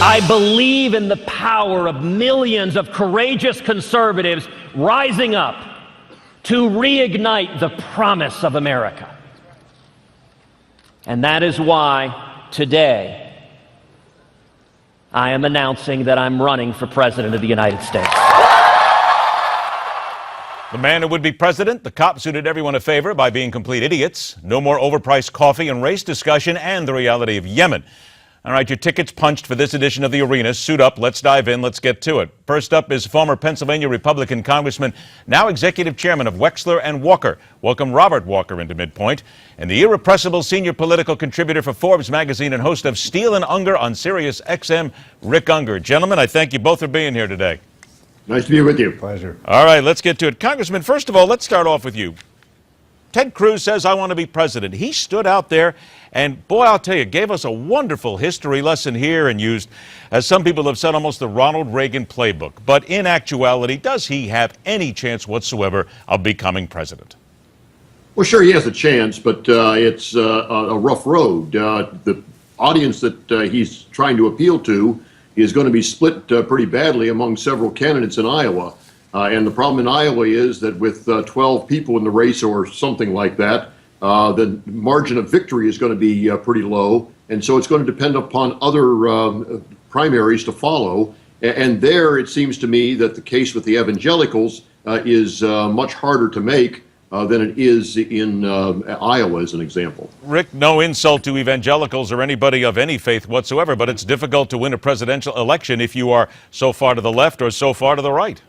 I believe in the power of millions of courageous conservatives rising up to reignite the promise of America. And that is why today I am announcing that I'm running for President of the United States. The man who would be president, the cops who did everyone a favor by being complete idiots, no more overpriced coffee and race discussion, and the reality of Yemen. All right, your ticket's punched for this edition of The Arena. Suit up, let's dive in, let's get to it. First up is former Pennsylvania Republican Congressman, now executive chairman of Wexler and Walker. Welcome Robert Walker into MidPoint. And the irrepressible senior political contributor for Forbes magazine and host of Steele Ungar on Sirius XM, Rick Ungar. Gentlemen, I thank you both for being here today. Nice to be with you. Pleasure. All right, let's get to it. Congressman, first of all, let's start off with you. Ted Cruz says, I want to be president. He stood out there and, boy, I'll tell you, gave us a wonderful history lesson here and used, as some people have said, almost the Ronald Reagan playbook. But in actuality, does he have any chance whatsoever of becoming president? Well, sure, he has a chance, but it's a rough road. The audience that he's trying to appeal to is going to be split pretty badly among several candidates in Iowa. And the problem in Iowa is that with 12 people in the race or something like that, the margin of victory is going to be pretty low. And so it's going to depend upon other primaries to follow. And there it seems to me that the case with the evangelicals is much harder to make than it is in Iowa, as an example. Rick, no insult to evangelicals or anybody of any faith whatsoever, but it's difficult to win a presidential election if you are so far to the left or so far to the right.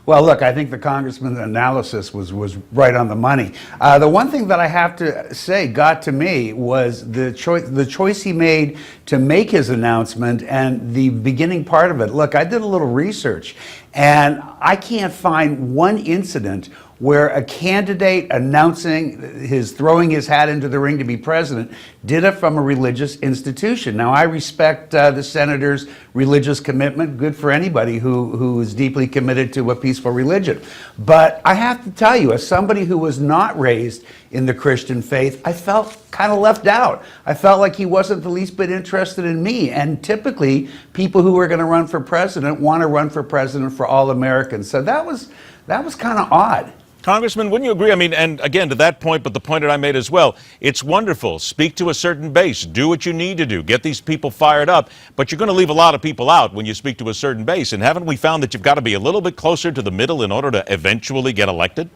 Well, look, I think the congressman's analysis was right on the money. The one thing that I have to say got to me was the choice he made to make his announcement and the beginning part of it. Look, I did a little research, and I can't find one incident where a candidate announcing throwing his hat into the ring to be president did it from a religious institution. Now, I respect the senator's religious commitment. Good for anybody who is deeply committed to a peaceful religion. But I have to tell you, as somebody who was not raised in the Christian faith, I felt kind of left out. I felt like he wasn't the least bit interested in me. And typically, people who are going to run for president want to run for president for all Americans. So that was kind of odd. Congressman, wouldn't you agree? I mean, and again, to that point, but the point that I made as well, it's wonderful. Speak to a certain base. Do what you need to do. Get these people fired up. But you're going to leave a lot of people out when you speak to a certain base. And haven't we found that you've got to be a little bit closer to the middle in order to eventually get elected?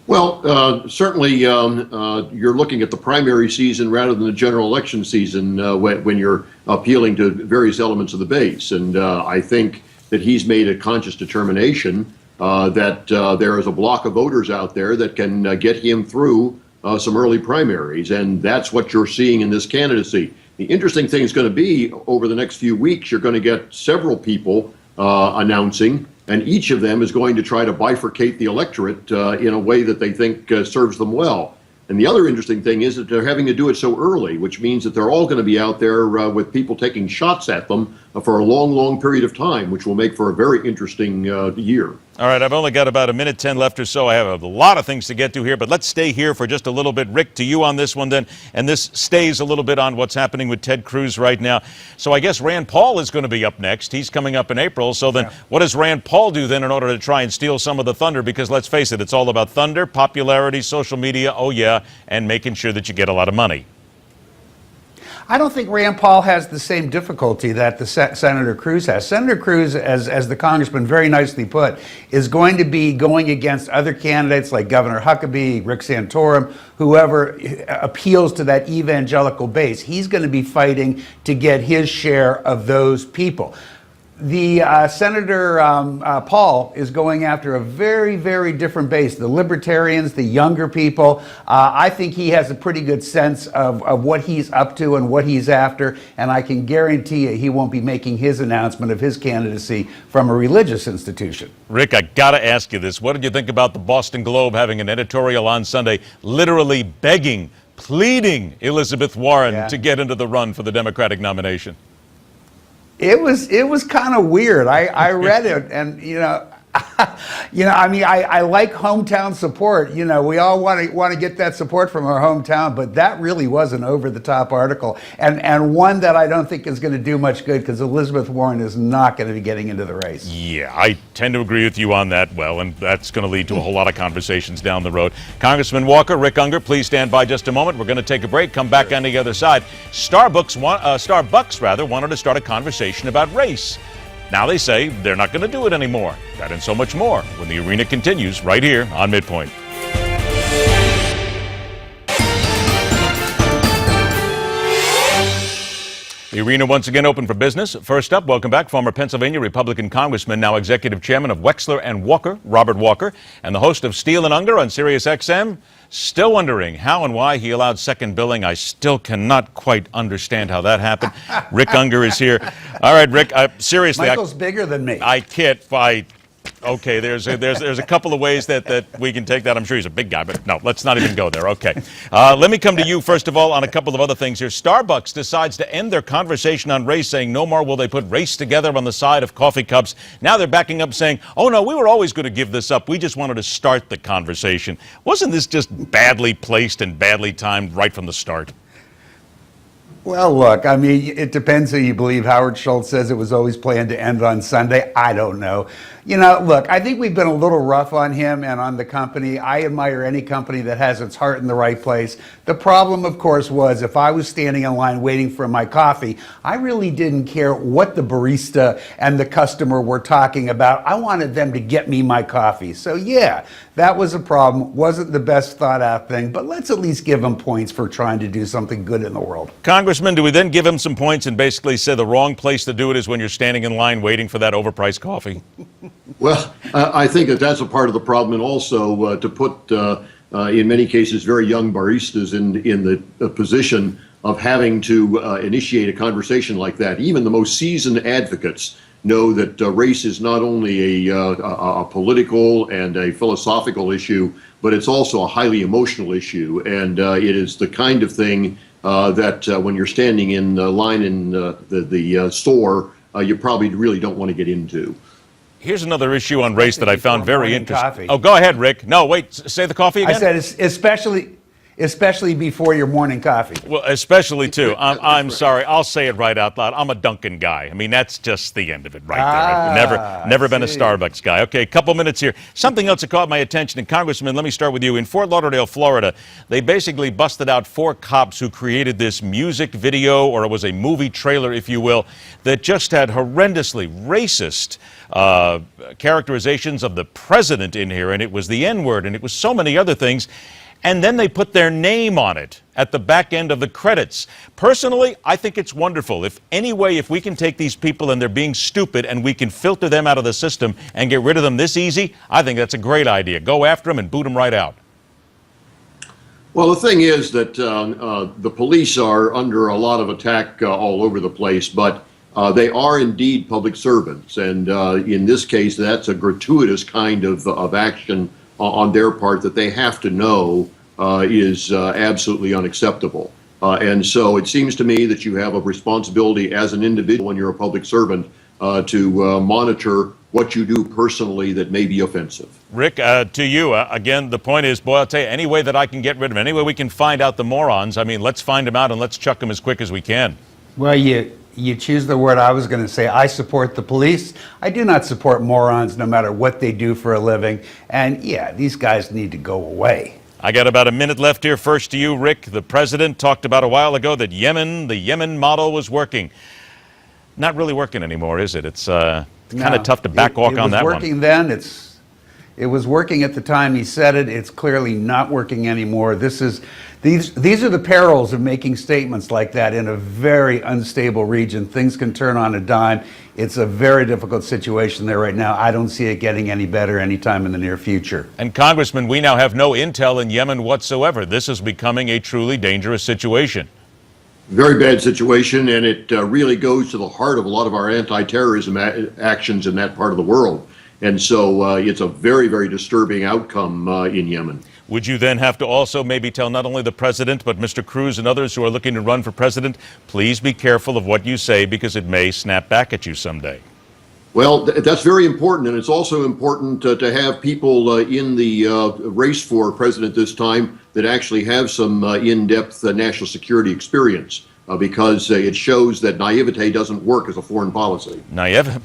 Well, certainly you're looking at the primary season rather than the general election season when you're appealing to various elements of the base. And I think that he's made a conscious determination that there is a block of voters out there that can get him through some early primaries, and that's what you're seeing in this candidacy. The interesting thing is going to be over the next few weeks, you're going to get several people announcing, and each of them is going to try to bifurcate the electorate in a way that they think serves them well. And the other interesting thing is that they're having to do it so early, which means that they're all going to be out there with people taking shots at them for a long, long period of time, which will make for a very interesting year. All right, I've only got about a minute 10 left or so. I have a lot of things to get to here, but let's stay here for just a little bit. Rick, to you on this one then, and this stays a little bit on what's happening with Ted Cruz right now. So I guess Rand Paul is going to be up next. He's coming up in April. So then what does Rand Paul do then in order to try and steal some of the thunder? Because let's face it, it's all about thunder, popularity, social media, oh yeah, and making sure that you get a lot of money. I don't think Rand Paul has the same difficulty that the Senator Cruz has. Senator Cruz, as the congressman very nicely put, is going to be going against other candidates like Governor Huckabee, Rick Santorum, whoever appeals to that evangelical base. He's going to be fighting to get his share of those people. The Senator Paul is going after a very, very different base, the libertarians, the younger people. I think he has a pretty good sense of what he's up to and what he's after, and I can guarantee you he won't be making his announcement of his candidacy from a religious institution. Rick, I got to ask you this. What did you think about the Boston Globe having an editorial on Sunday literally begging, pleading Elizabeth Warren to get into the run for the Democratic nomination? It was kind of weird. I read it, and You know, I mean, I like hometown support. You know, we all want to get that support from our hometown, but that really was an over-the-top article, and one that I don't think is going to do much good because Elizabeth Warren is not going to be getting into the race. Yeah, I tend to agree with you on that, well, and that's going to lead to a whole lot of conversations down the road. Congressman Walker, Rick Ungar, please stand by just a moment. We're going to take a break, come back on the other side. Starbucks wanted to start a conversation about race. Now they say they're not going to do it anymore. That and so much more when the arena continues right here on MidPoint. The arena once again open for business. First up, welcome back, former Pennsylvania Republican Congressman, now Executive Chairman of Wexler and Walker, Robert Walker, and the host of Steele Ungar on Sirius XM. Still wondering how and why he allowed second billing. I still cannot quite understand how that happened. Rick Ungar is here. All right, Rick, seriously. Michael's bigger than me. I can't fight. Okay, there's a couple of ways that we can take that. I'm sure he's a big guy, but no, let's not even go there. Okay. Let me come to you, first of all, on a couple of other things here. Starbucks decides to end their conversation on race, saying no more will they put race together on the side of coffee cups. Now they're backing up saying, oh, no, we were always going to give this up. We just wanted to start the conversation. Wasn't this just badly placed and badly timed right from the start? Well, look, I mean, it depends who you believe. Howard Schultz says it was always planned to end on Sunday. I don't know. You know, look, I think we've been a little rough on him and on the company. I admire any company that has its heart in the right place. The problem, of course, was if I was standing in line waiting for my coffee, I really didn't care what the barista and the customer were talking about. I wanted them to get me my coffee. So, yeah, that was a problem. Wasn't the best thought out thing, but let's at least give him points for trying to do something good in the world. Congressman, do we then give him some points and basically say the wrong place to do it is when you're standing in line waiting for that overpriced coffee? Well, I think that's a part of the problem, and also to put, in many cases, very young baristas in the position of having to initiate a conversation like that. Even the most seasoned advocates know that race is not only a political and a philosophical issue, but it's also a highly emotional issue, and it is the kind of thing that when you're standing in line in the store, you probably really don't want to get into. Here's another issue on race that I found very interesting. Oh, go ahead, Rick. No, wait, say the coffee again? I said especially before your morning coffee. Well, especially too. I'm sorry. I'll say it right out loud. I'm a Dunkin' guy. I mean, that's just the end of it right there. I've never been a Starbucks guy. Okay, a couple minutes here. Something else that caught my attention. And Congressman, let me start with you. In Fort Lauderdale, Florida, they basically busted out 4 cops who created this music video, or it was a movie trailer, if you will, that just had horrendously racist characterizations of the president in here, and it was the N-word, and it was so many other things. And then they put their name on it at the back end of the credits. Personally, I think it's wonderful. If we can take these people and they're being stupid and we can filter them out of the system and get rid of them this easy, I think that's a great idea. Go after them and boot them right out. Well, the thing is that the police are under a lot of attack all over the place, but they are indeed public servants. And in this case, that's a gratuitous kind of action on their part that they have to know is absolutely unacceptable. And so it seems to me that you have a responsibility as an individual when you're a public servant to monitor what you do personally that may be offensive. Rick, to you, again, the point is, boy, I'll tell you, any way that I can get rid of them, any way we can find out the morons, I mean, let's find them out and let's chuck them as quick as we can. Well, you choose the word I was going to say. I support the police. I do not support morons no matter what they do for a living. And yeah, these guys need to go away. I got about a minute left here. First to you, Rick. The president talked about a while ago that the Yemen model was working. Not really working anymore, is it? It's kind of tough to backwalk on that one. It was working then. It was working at the time he said it. It's clearly not working anymore. These are the perils of making statements like that in a very unstable region. Things can turn on a dime. It's a very difficult situation there right now. I don't see it getting any better anytime in the near future. And Congressman, we now have no intel in Yemen whatsoever. This is becoming a truly dangerous situation. Very bad situation, and it really goes to the heart of a lot of our anti-terrorism actions in that part of the world. And so it's a very, very disturbing outcome in Yemen. Would you then have to also maybe tell not only the president, but Mr. Cruz and others who are looking to run for president, please be careful of what you say because it may snap back at you someday? Well, that's very important, and it's also important to have people in the race for president this time that actually have some in-depth national security experience, because it shows that naivete doesn't work as a foreign policy. Naivete.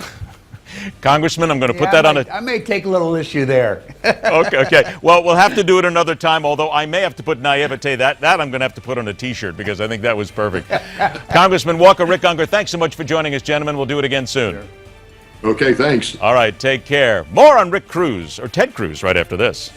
Congressman, I'm going to put that on a... I may take a little issue there. Okay. Well, we'll have to do it another time, although I may have to put naivete. That I'm going to have to put on a T-shirt because I think that was perfect. Congressman Walker, Rick Ungar, thanks so much for joining us, gentlemen. We'll do it again soon. Sure. Okay, thanks. All right, take care. More on Ted Cruz right after this.